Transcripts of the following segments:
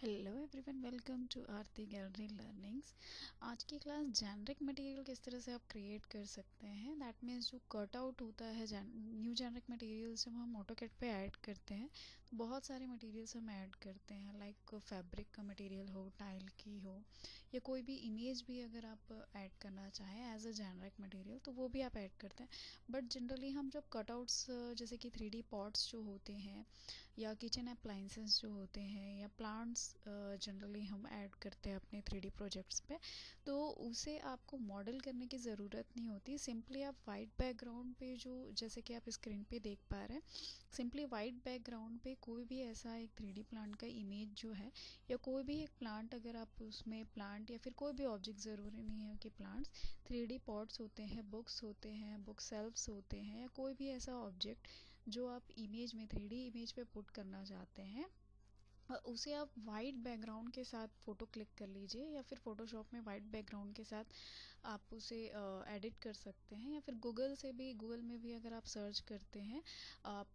Hello everyone, welcome to Aarti gallery learnings. आज की class generic material किस तरह से आप क्रिएट कर सकते हैं। दैट मीन्स जो कट आउट होता है न्यू जेनरिक मटेरियल्स जब हम ऑटोकैड पे ऐड करते हैं तो बहुत सारे मटेरियल्स हम ऐड करते हैं, लाइक फैब्रिक का मटेरियल हो, टाइल की हो, या कोई भी इमेज भी अगर आप ऐड करना चाहें एज अ जेनरिक मटेरियल तो वो भी आप ऐड करते हैं। बट जनरली हम जब कटआउट्स जैसे कि 3D पॉट्स जो होते हैं या किचन अप्लाइंसेस जो होते हैं या प्लांट्स जनरली हम ऐड करते हैं अपने 3D प्रोजेक्ट्स पे, तो उसे आपको मॉडल करने की ज़रूरत नहीं होती। सिंपली आप वाइट बैकग्राउंड पे जो जैसे कि आप स्क्रीन पे देख पा रहे हैं, सिंपली वाइट बैकग्राउंड पे कोई भी ऐसा एक 3D प्लांट का इमेज जो है या कोई भी एक प्लांट, अगर आप उसमें प्लांट या फिर कोई भी ऑब्जेक्ट, ज़रूरी नहीं है कि प्लांट्स, 3D पॉट्स होते हैं, बुक्स होते हैं, बुक सेल्फ्स होते हैं, या कोई भी ऐसा ऑब्जेक्ट जो आप इमेज में 3D इमेज पे पुट करना चाहते हैं, उसे आप वाइट बैकग्राउंड के साथ फ़ोटो क्लिक कर लीजिए, या फिर फ़ोटोशॉप में वाइट बैकग्राउंड के साथ आप उसे एडिट कर सकते हैं, या फिर गूगल में भी अगर आप सर्च करते हैं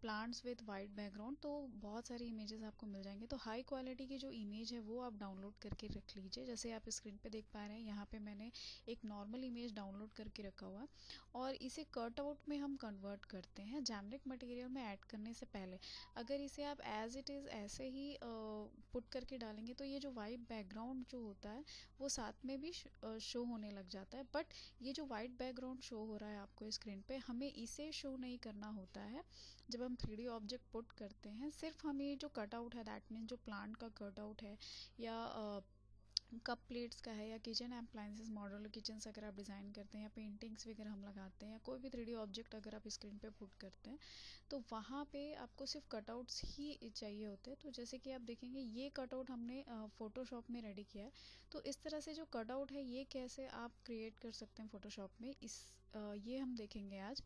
प्लांट्स विद वाइट बैकग्राउंड तो बहुत सारी इमेजेस आपको मिल जाएंगे। तो हाई क्वालिटी की जो इमेज है वो आप डाउनलोड करके रख लीजिए। जैसे आप स्क्रीन पे देख पा रहे हैं, यहाँ पे मैंने एक नॉर्मल इमेज डाउनलोड करके रखा हुआ है, और इसे कट आउट में हम कन्वर्ट करते हैं जेनरिक मटेरियल में ऐड करने से पहले। अगर इसे आप एज इट इज़ ऐसे ही पुट करके डालेंगे तो ये जो वाइट बैकग्राउंड जो होता है वो साथ में भी शो होने लग जाता है। बट ये जो वाइट बैकग्राउंड शो हो रहा है आपको स्क्रीन पे, हमें इसे शो नहीं करना होता है जब हम 3D ऑब्जेक्ट पुट करते हैं। सिर्फ हमें जो कटआउट है, दैट मीन्स जो प्लांट का कटआउट है, या कप प्लेट्स का है, या किचन अप्लाइंसेस मॉड्यूलर किचन अगर आप डिज़ाइन करते हैं, या पेंटिंग्स वगैरह हम लगाते हैं, या कोई भी 3D ऑब्जेक्ट अगर आप स्क्रीन पे पुट करते हैं तो वहाँ पे आपको सिर्फ कटआउट्स ही चाहिए होते हैं। तो जैसे कि आप देखेंगे ये कटआउट हमने फ़ोटोशॉप में रेडी किया है। तो इस तरह से जो कटआउट है ये कैसे आप क्रिएट कर सकते हैं फ़ोटोशॉप में, ये हम देखेंगे आज।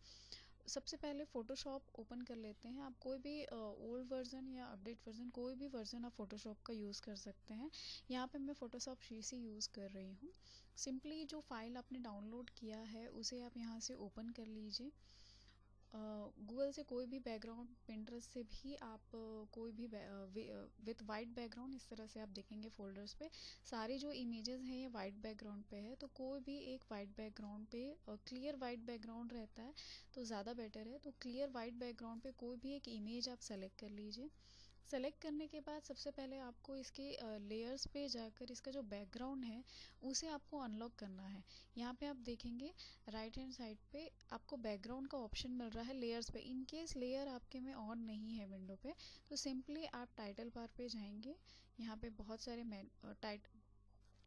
सबसे पहले फ़ोटोशॉप ओपन कर लेते हैं। आप कोई भी ओल्ड वर्जन या अपडेट वर्जन, कोई भी वर्जन आप फ़ोटोशॉप का यूज़ कर सकते हैं। यहाँ पे मैं फ़ोटोशॉप CC यूज़ कर रही हूँ। सिंपली जो फाइल आपने डाउनलोड किया है उसे आप यहाँ से ओपन कर लीजिए। गूगल से कोई भी बैकग्राउंड, पिंटरेस्ट से भी आप कोई भी विथ वाइट बैकग्राउंड, इस तरह से आप देखेंगे फोल्डर्स पे सारी जो इमेजेस हैं ये वाइट बैकग्राउंड पे है। तो कोई भी एक वाइट बैकग्राउंड पे क्लियर वाइट बैकग्राउंड रहता है तो ज़्यादा बेटर है। तो क्लियर वाइट बैकग्राउंड पे कोई भी एक इमेज आप सेलेक्ट कर लीजिए। सेलेक्ट करने के बाद सबसे पहले आपको इसके लेयर्स पे जाकर इसका जो बैकग्राउंड है उसे आपको अनलॉक करना है। यहाँ पे आप देखेंगे राइट हैंड साइड पे आपको बैकग्राउंड का ऑप्शन मिल रहा है लेयर्स पे। इन केस लेयर आपके में ऑन नहीं है विंडो पे तो सिंपली आप टाइटल बार पे जाएंगे। यहाँ पे बहुत सारे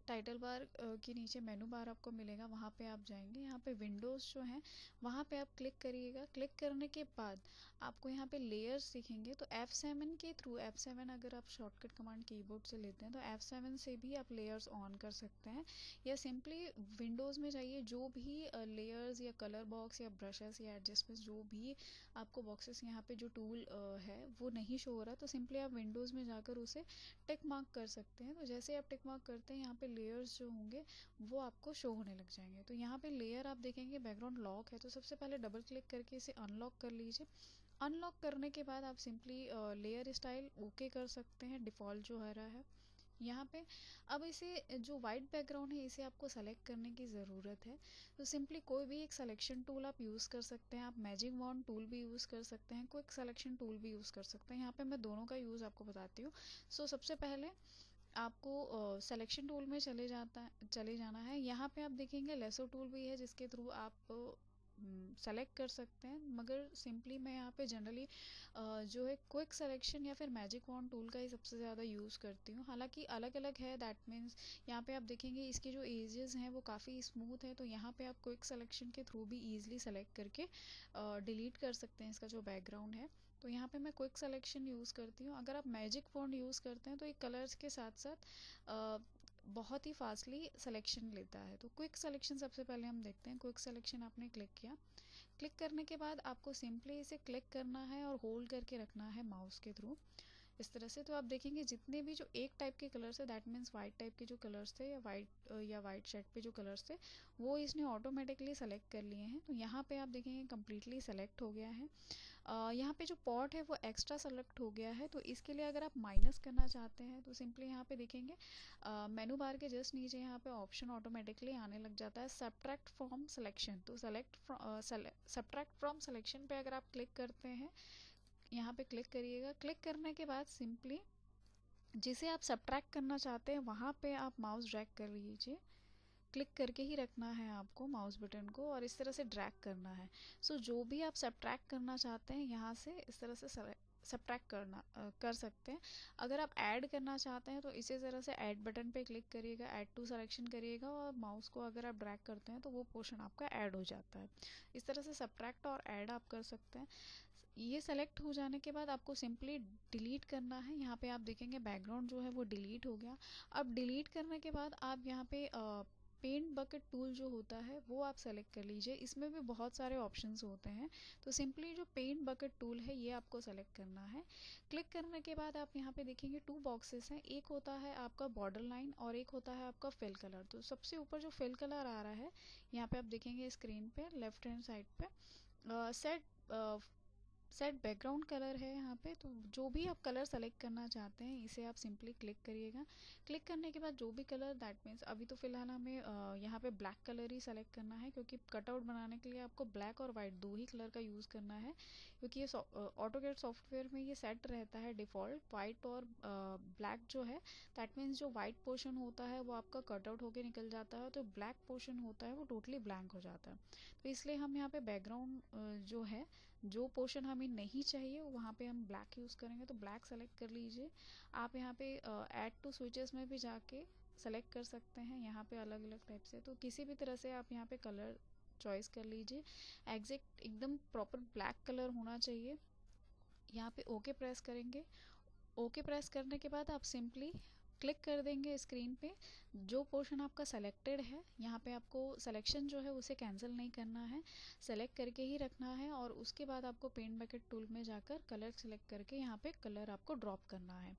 टाइटल बार के नीचे मेनू बार आपको मिलेगा, वहाँ पे आप जाएंगे। यहाँ पे विंडोज़ जो हैं वहाँ पे आप क्लिक करिएगा। क्लिक करने के बाद आपको यहाँ पे लेयर्स दिखेंगे, तो F7 के थ्रू, F7 अगर आप शॉर्टकट कमांड कीबोर्ड से लेते हैं तो F7 से भी आप लेयर्स ऑन कर सकते हैं, या सिंपली विंडोज़ में जाइए। जो भी लेयर्स या कलर बॉक्स या ब्रशेस या एडजस्टमेंट, जो भी आपको बॉक्सेस यहाँ पे जो टूल है वो नहीं शो हो रहा, तो सिंपली आप विंडोज़ में जाकर उसे टिक मार्क कर सकते हैं। तो जैसे आप टिक मार्क करते हैं यहाँ पे लेयर्स जो होंगे वो आपको शो होने लग जाएंगे। तो यहाँ पे लेयर आप देखेंगे बैकग्राउंड लॉक है, तो सबसे पहले डबल क्लिक करके इसे अनलॉक कर लीजिए। अनलॉक करने के बाद आप सिंपली लेयर स्टाइल ओके कर सकते हैं, डिफ़ॉल्ट जो आ रहा है यहाँ पे। अब इसे जो वाइट बैकग्राउंड है इसे आपको सेलेक्ट करने की ज़रूरत है। तो सिंपली कोई भी एक सिलेक्शन टूल आप यूज़ कर सकते हैं। आप मैजिक वॉन्ड टूल भी यूज़ कर सकते हैं, क्विक सिलेक्शन टूल भी यूज़ कर सकते हैं। यहाँ पे मैं दोनों का यूज़ आपको बताती हूँ। सो सबसे पहले आपको सिलेक्शन टूल में चले जाना है। यहाँ पे आप देखेंगे लेसो टूल भी है जिसके थ्रू आप सेलेक्ट कर सकते हैं, मगर सिंपली मैं यहाँ पे जनरली जो है क्विक सिलेक्शन या फिर मैजिक वॉन्ड टूल का ही सबसे ज़्यादा यूज़ करती हूँ। हालांकि अलग अलग है, दैट मीन्स यहाँ पे आप देखेंगे इसके जो एजेस हैं वो काफ़ी स्मूथ है, तो यहाँ पे आप क्विक सिलेक्शन के थ्रू भी ईजिली सेलेक्ट करके डिलीट कर सकते हैं इसका जो बैकग्राउंड है। तो यहाँ पे मैं क्विक सिलेक्शन यूज़ करती हूँ। अगर आप मैजिक फॉन्ट यूज़ करते हैं तो ये कलर्स के साथ साथ बहुत ही फास्टली सिलेक्शन लेता है। तो क्विक सिलेक्शन सबसे पहले हम देखते हैं। क्विक सिलेक्शन आपने क्लिक किया। क्लिक करने के बाद आपको सिंपली इसे क्लिक करना है और होल्ड करके रखना है माउस के थ्रू। इस तरह से। तो आप देखेंगे जितने भी जो एक टाइप के कलर्स है, दैट मीन्स वाइट टाइप के जो कलर्स थे या वाइट शेड पे जो कलर्स थे वो इसने ऑटोमेटिकली सेलेक्ट कर लिए हैं। तो यहाँ पे आप देखेंगे कम्प्लीटली सेलेक्ट हो गया है। यहाँ पे जो पॉट है वो एक्स्ट्रा सेलेक्ट हो गया है। तो इसके लिए अगर आप माइनस करना चाहते हैं तो सिंपली यहाँ पे देखेंगे मेनू बार के जस्ट नीचे यहाँ पे ऑप्शन ऑटोमेटिकली आने लग जाता है सब्ट्रैक्ट फ्रॉम सिलेक्शन। तो सब्ट्रैक्ट फ्रॉम सिलेक्शन पे अगर आप क्लिक करते हैं, यहाँ पे क्लिक करिएगा। क्लिक करने के बाद सिंपली जिसे आप सब्ट्रैक्ट करना चाहते हैं वहाँ पे आप माउस ड्रैग कर लीजिए। क्लिक करके ही रखना है आपको माउस बटन को और इस तरह से ड्रैग करना है। सो जो भी आप सब्ट्रैक्ट करना चाहते हैं यहाँ से इस तरह से सब्ट्रैक्ट कर सकते हैं। अगर आप ऐड करना चाहते हैं तो इसी तरह से ऐड बटन पे क्लिक करिएगा, ऐड टू सिलेक्शन करिएगा और माउस को अगर आप ड्रैग करते हैं तो वो पोर्शन आपका ऐड हो जाता है। इस तरह से सब्ट्रैक्ट और ऐड आप कर सकते हैं। ये सेलेक्ट हो जाने के बाद आपको सिंपली डिलीट करना है। यहाँ पे आप देखेंगे बैकग्राउंड जो है वो डिलीट हो गया। अब डिलीट करने के बाद आप यहाँ पे पेंट बकेट टूल जो होता है वो आप सेलेक्ट कर लीजिए। इसमें भी बहुत सारे ऑप्शंस होते हैं। तो सिंपली जो पेंट बकेट टूल है ये आपको सेलेक्ट करना है। क्लिक करने के बाद आप यहाँ पे देखेंगे 2 बॉक्सेस हैं, एक होता है आपका बॉर्डर लाइन और एक होता है आपका फिल कलर। तो सबसे ऊपर जो फिल कलर आ रहा है यहाँ पे आप देखेंगे स्क्रीन पे लेफ्ट हैंड साइड पे सेट बैकग्राउंड कलर है यहाँ पे। तो जो भी आप कलर सेलेक्ट करना चाहते हैं इसे आप सिंपली क्लिक करिएगा। क्लिक करने के बाद जो भी कलर, दैट मीन्स अभी तो फिलहाल हमें यहाँ पे ब्लैक कलर ही सेलेक्ट करना है क्योंकि कटआउट बनाने के लिए आपको ब्लैक और वाइट दो ही कलर का यूज़ करना है। क्योंकि ये ऑटोकैड सॉफ्टवेयर में ये सेट रहता है डिफ़ॉल्ट वाइट और ब्लैक जो है, दैट मीन्स जो वाइट पोर्शन होता है वो आपका कटआउट होके निकल जाता है, तो ब्लैक पोर्शन होता है वो टोटली ब्लैंक हो जाता है। तो इसलिए हम यहाँ पे बैकग्राउंड जो है, जो पोर्शन हमें नहीं चाहिए वहाँ पे हम ब्लैक यूज़ करेंगे। तो ब्लैक सेलेक्ट कर लीजिए। आप यहाँ पे ऐड टू स्विचेस में भी जाके सेलेक्ट कर सकते हैं यहाँ पे अलग अलग टाइप से। तो किसी भी तरह से आप यहाँ पे कलर चॉइस कर लीजिए। एग्जैक्ट एकदम प्रॉपर ब्लैक कलर होना चाहिए। यहाँ पे ओके प्रेस करेंगे। ओके प्रेस करने के बाद आप सिंपली क्लिक कर देंगे स्क्रीन पे। जो पोर्शन आपका सेलेक्टेड है यहाँ पे आपको सिलेक्शन जो है उसे कैंसिल नहीं करना है, सेलेक्ट करके ही रखना है और उसके बाद आपको पेंट बकेट टूल में जाकर कलर सेलेक्ट करके यहाँ पे कलर आपको ड्रॉप करना है।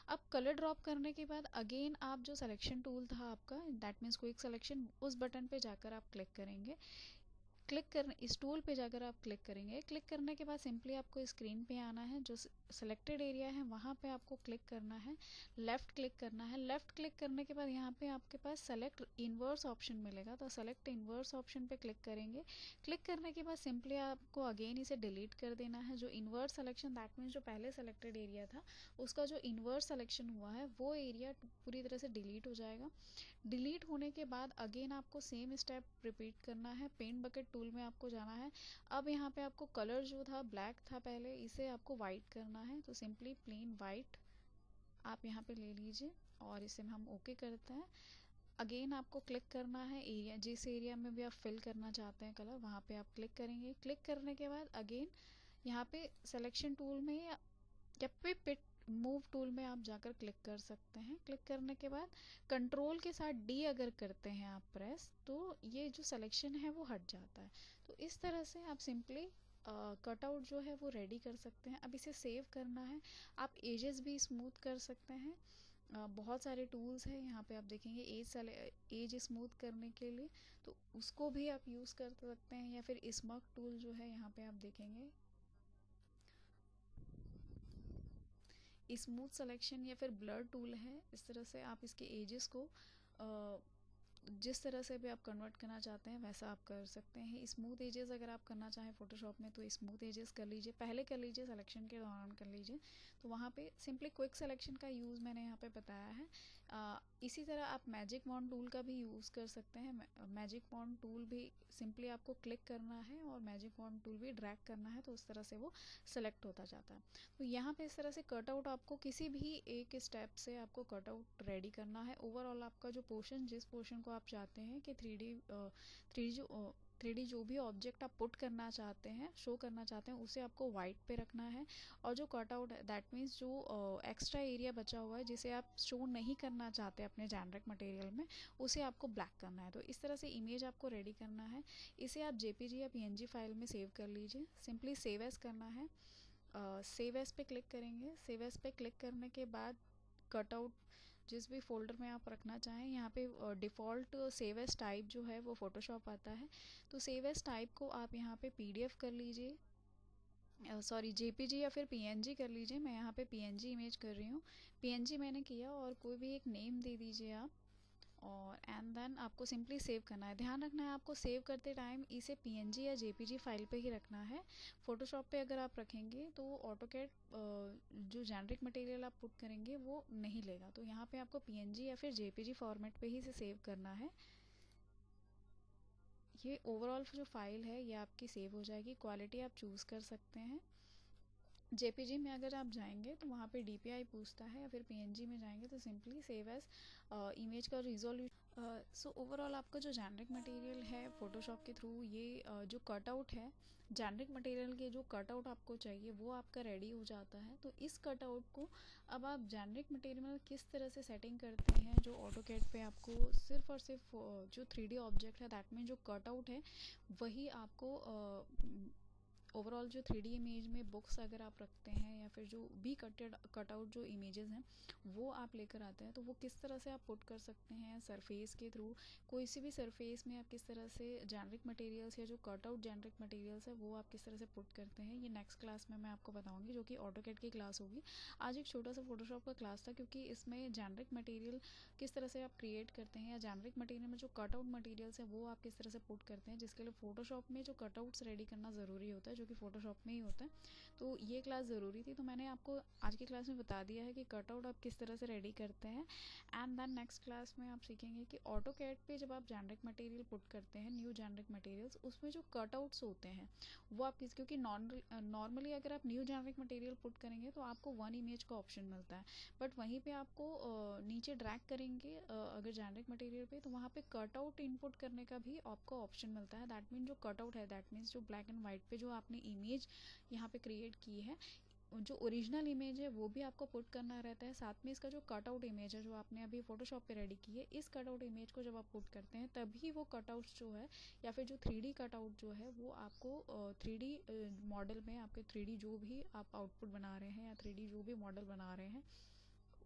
अब कलर ड्रॉप करने के बाद अगेन आप जो सिलेक्शन टूल था आपका, दैट मीन्स क्विक सिलेक्शन, उस बटन पे जाकर आप क्लिक करेंगे। क्लिक कर इस टूल पे जाकर आप क्लिक करेंगे। क्लिक करने के बाद सिंपली आपको स्क्रीन पे आना है, जो सेलेक्टेड एरिया है वहाँ पे आपको क्लिक करना है, लेफ़्ट क्लिक करना है। लेफ़्ट क्लिक करने के बाद यहाँ पे आपके पास सेलेक्ट इन्वर्स ऑप्शन मिलेगा, तो सेलेक्ट इन्वर्स ऑप्शन पे क्लिक करेंगे। क्लिक करने के बाद सिंपली आपको अगेन इसे डिलीट कर देना है। जो इन्वर्स सेलेक्शन, दैट मीन्स जो पहले सेलेक्टेड एरिया था उसका जो इन्वर्स सेलेक्शन हुआ है वो एरिया पूरी तरह से डिलीट हो जाएगा। डिलीट होने के बाद अगेन आपको सेम स्टेप रिपीट करना है। पेंट बकेट टूल में आपको जाना है। अब यहाँ पे आपको कलर जो था ब्लैक था पहले, इसे आपको वाइट करना है। तो सिंपली प्लेन वाइट आप यहाँ पे ले लीजिए और इसे हम ओके करते हैं। अगेन आपको क्लिक करना है एरिया, जिस एरिया में भी आप फिल करना चाहते हैं कलर वहाँ पे आप क्लिक करेंगे। क्लिक करने के बाद अगेन यहाँ पे सिलेक्शन टूल में या फिर पिट मूव टूल में आप जाकर क्लिक कर सकते हैं। क्लिक करने के बाद कंट्रोल के साथ डी अगर करते हैं आप प्रेस, तो ये जो सिलेक्शन है वो हट जाता है। तो इस तरह से आप सिंपली कटआउट जो है वो रेडी कर सकते हैं। अब इसे सेव करना है। आप एजेस भी स्मूथ कर सकते हैं। बहुत सारे टूल्स हैं यहाँ पे आप देखेंगे एज स्मूथ करने के लिए, तो उसको भी आप यूज़ कर सकते हैं। या फिर स्मग टूल जो है यहाँ पे आप देखेंगे स्मूथ सिलेक्शन या फिर ब्लर टूल है। इस तरह से आप इसके एजेस को जिस तरह से भी आप कन्वर्ट करना चाहते हैं वैसा आप कर सकते हैं। स्मूथ एजेस अगर आप करना चाहें फोटोशॉप में तो स्मूथ एजेस कर लीजिए, पहले कर लीजिए, सिलेक्शन के दौरान कर लीजिए। तो वहाँ पे सिंपली क्विक सिलेक्शन का यूज़ मैंने यहाँ पे बताया है। इसी तरह आप मैजिक वॉन्ड टूल का भी यूज़ कर सकते हैं। मैजिक वॉन्ड टूल भी सिंपली आपको क्लिक करना है और मैजिक वॉन्ड टूल भी ड्रैग करना है, तो उस तरह से वो सेलेक्ट होता जाता है। तो यहाँ पे इस तरह से कटआउट आपको किसी भी एक स्टेप से आपको कटआउट रेडी करना है। ओवरऑल आपका जो पोर्शन, जिस पोर्शन को आप चाहते हैं कि थ्री डी जो भी ऑब्जेक्ट आप पुट करना चाहते हैं, शो करना चाहते हैं, उसे आपको वाइट पे रखना है। और जो कटआउट है, दैट मीन्स जो एक्स्ट्रा एरिया बचा हुआ है जिसे आप शो नहीं करना चाहते अपने जेनरिक मटेरियल में, उसे आपको ब्लैक करना है। तो इस तरह से इमेज आपको रेडी करना है। इसे आप जेपीजी या पीएनजी फाइल में सेव कर लीजिए। सिंपली सेव एज करना है। सेव एज पे क्लिक करेंगे। सेव एज पे क्लिक करने के बाद कटआउट जिस भी फोल्डर में आप रखना चाहें, यहाँ पे डिफ़ॉल्ट सेव एज टाइप जो है वो फ़ोटोशॉप आता है, तो सेव एज टाइप को आप यहाँ पे पीडीएफ कर लीजिए, सॉरी जेपीजी या फिर पीएनजी कर लीजिए। मैं यहाँ पे पीएनजी इमेज कर रही हूँ, पीएनजी मैंने किया और कोई भी एक नेम दे दीजिए आप, और एंड देन आपको सिंपली सेव करना है। ध्यान रखना है आपको सेव करते टाइम इसे पीएनजी या जेपीजी फाइल पे ही रखना है। फोटोशॉप पे अगर आप रखेंगे तो ऑटोकैड जो जेनरिक मटेरियल आप पुट करेंगे वो नहीं लेगा, तो यहाँ पे आपको पीएनजी या फिर जेपीजी फॉर्मेट पे ही इसे सेव करना है। ये ओवरऑल जो फाइल है ये आपकी सेव हो जाएगी। क्वालिटी आप चूज़ कर सकते हैं। जेपीजी में अगर आप जाएंगे तो वहाँ पे डीपीआई पूछता है, या फिर पीएनजी में जाएंगे तो सिंपली सेव एज इमेज का रिजोल्यूशन। सो ओवरऑल आपका जो जेनरिक मटेरियल है फोटोशॉप के थ्रू, ये जो कटआउट है जेनरिक मटेरियल के, जो कटआउट आपको चाहिए वो आपका रेडी हो जाता है। तो इस कटआउट को अब आप जेनरिक मटेरियल में किस तरह से सेटिंग करते हैं, जो ऑटोकैड पे आपको सिर्फ और सिर्फ जो 3D ऑब्जेक्ट है दैट मीन जो कटआउट है वही आपको ओवरऑल जो 3D इमेज में बुक्स अगर आप रखते हैं या फिर जो भी कटआउट जो इमेजेस हैं वो आप लेकर आते हैं, तो वो किस तरह से आप पुट कर सकते हैं सरफेस के थ्रू। कोई सी भी सरफेस में आप किस तरह से जेनरिक मटेरियल्स या जो कटआउट जेनरिक मटेरियल्स है वो आप किस तरह से पुट करते हैं, ये नेक्स्ट क्लास में मैं आपको बताऊंगी, जो कि ऑटोकैड की क्लास होगी। आज एक छोटा सा फोटोशॉप का क्लास था, क्योंकि इसमें जेनरिक मटेरियल किस तरह से आप क्रिएट करते हैं या जेनरिक मटेरियल में जो कटआउट मटेरियल्स है वो आप किस तरह से पुट करते हैं, जिसके लिए फोटोशॉप में जो कटआउट्स रेडी करना ज़रूरी होता है, जो कि फोटोशॉप में ही होता है। तो ये क्लास ज़रूरी थी, तो मैंने आपको आज की क्लास में बता दिया है कि कटआउट आप किस तरह से रेडी करते हैं। एंड देन नेक्स्ट क्लास में आप सीखेंगे कि ऑटोकैड पे जब आप जेनरिक मटेरियल पुट करते हैं, न्यू जेनरिक मटेरियल्स, उसमें जो कटआउट्स होते हैं वो आप किस, क्योंकि नॉर्मली अगर आप न्यू जेनरिक मटेरियल पुट करेंगे तो आपको वन इमेज का ऑप्शन मिलता है, बट वहीं पे आपको नीचे ड्रैग करेंगे अगर जेनरिक मटेरियल पे, तो वहाँ पे कटआउट इनपुट करने का भी आपको ऑप्शन मिलता है। दैट मीन जो कटआउट है, दैट मीन्स जो ब्लैक एंड वाइट पे जो आपने इमेज यहाँ पे क्रिएट की है, जो ओरिजिनल इमेज है वो भी आपको पुट करना रहता है। साथ में इसका जो कटआउट इमेज है जो आपने अभी फोटोशॉप पे रेडी की है, इस कटआउट इमेज को जब आप पुट करते हैं तभी वो कटआउट्स जो है या फिर जो 3D कटआउट जो है वो आपको 3D मॉडल में, आपके 3D जो भी आप आउटपुट बना रहे हैं या 3D जो भी मॉडल बना रहे हैं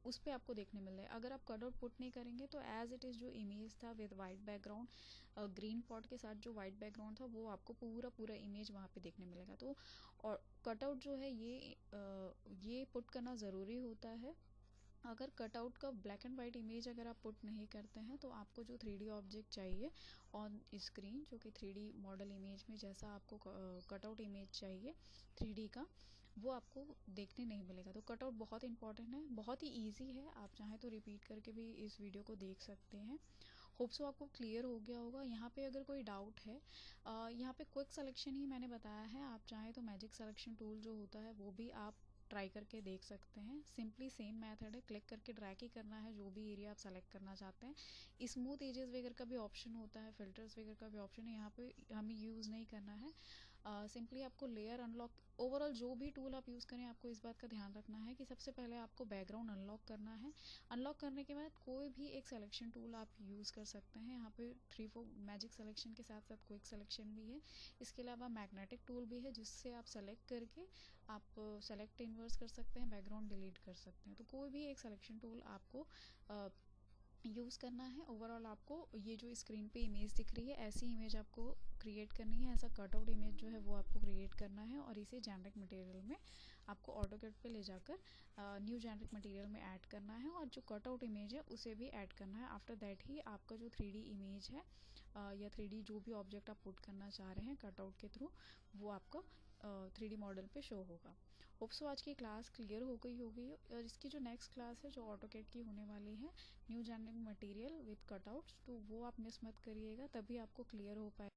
उस पे आपको देखने मिल रहा है। अगर आप कटआउट पुट नहीं करेंगे तो एज इट इज़ जो इमेज था with white background, green pot के साथ जो वाइट बैकग्राउंड था वो आपको पूरा पूरा इमेज वहाँ पे देखने मिलेगा। तो और कटआउट जो है ये पुट करना ज़रूरी होता है। अगर कटआउट का ब्लैक एंड वाइट इमेज अगर आप पुट नहीं करते हैं तो आपको जो 3D ऑब्जेक्ट चाहिए ऑन स्क्रीन, जो कि 3D मॉडल इमेज में जैसा आपको कटआउट इमेज चाहिए 3D का, वो आपको देखने नहीं मिलेगा। तो कटआउट बहुत इंपॉर्टेंट है, बहुत ही ईजी है, आप चाहें तो रिपीट करके भी इस वीडियो को देख सकते हैं। होप सो आपको क्लियर हो गया होगा। यहाँ पे अगर कोई डाउट है, यहाँ पे क्विक सिलेक्शन ही मैंने बताया है, आप चाहें तो मैजिक सिलेक्शन टूल जो होता है वो भी आप ट्राई करके देख सकते हैं। सिंपली सेम मेथड है, क्लिक करके ड्रैग ही करना है जो भी एरिया आप सेलेक्ट करना चाहते हैं। स्मूथ एजेस वगैरह का भी ऑप्शन होता है, फिल्टर्स वगैरह का भी ऑप्शन है, यहाँ पे हमें यूज़ नहीं करना है। सिंपली आपको लेयर अनलॉक, ओवरऑल जो भी टूल आप यूज़ करें आपको इस बात का ध्यान रखना है कि सबसे पहले आपको बैकग्राउंड अनलॉक करना है। अनलॉक करने के बाद कोई भी एक सिलेक्शन टूल आप यूज़ कर सकते हैं। यहाँ पे 3-4 मैजिक सिलेक्शन के साथ साथ क्विक सिलेक्शन भी है। इसके अलावा मैग्नेटिक टूल भी है जिससे आप सेलेक्ट करके आप सेलेक्ट इन्वर्स कर सकते हैं, बैकग्राउंड डिलीट कर सकते हैं। तो कोई भी एक सिलेक्शन टूल आपको यूज़ करना है। ओवरऑल आपको ये जो स्क्रीन पे इमेज दिख रही है ऐसी इमेज आपको क्रिएट करनी है, ऐसा कटआउट इमेज जो है वो आपको क्रिएट करना है, और इसे जेनरिक मटेरियल में आपको ऑटोकैड पे ले जाकर न्यू जेनरिक मटेरियल में ऐड करना है, और जो कटआउट इमेज है उसे भी ऐड करना है। आफ्टर दैट ही आपका जो 3D इमेज है या 3D जो भी ऑब्जेक्ट आप पुट करना चाह रहे हैं कटआउट के थ्रू वो आपको 3D मॉडल पे शो होगा। होप सो आज की क्लास क्लियर हो गई होगी, और इसकी जो नेक्स्ट क्लास है जो ऑटोकैड की होने वाली है new generic material with cutouts, तो वो आप मिस मत करिएगा, तभी आपको क्लियर हो पाए।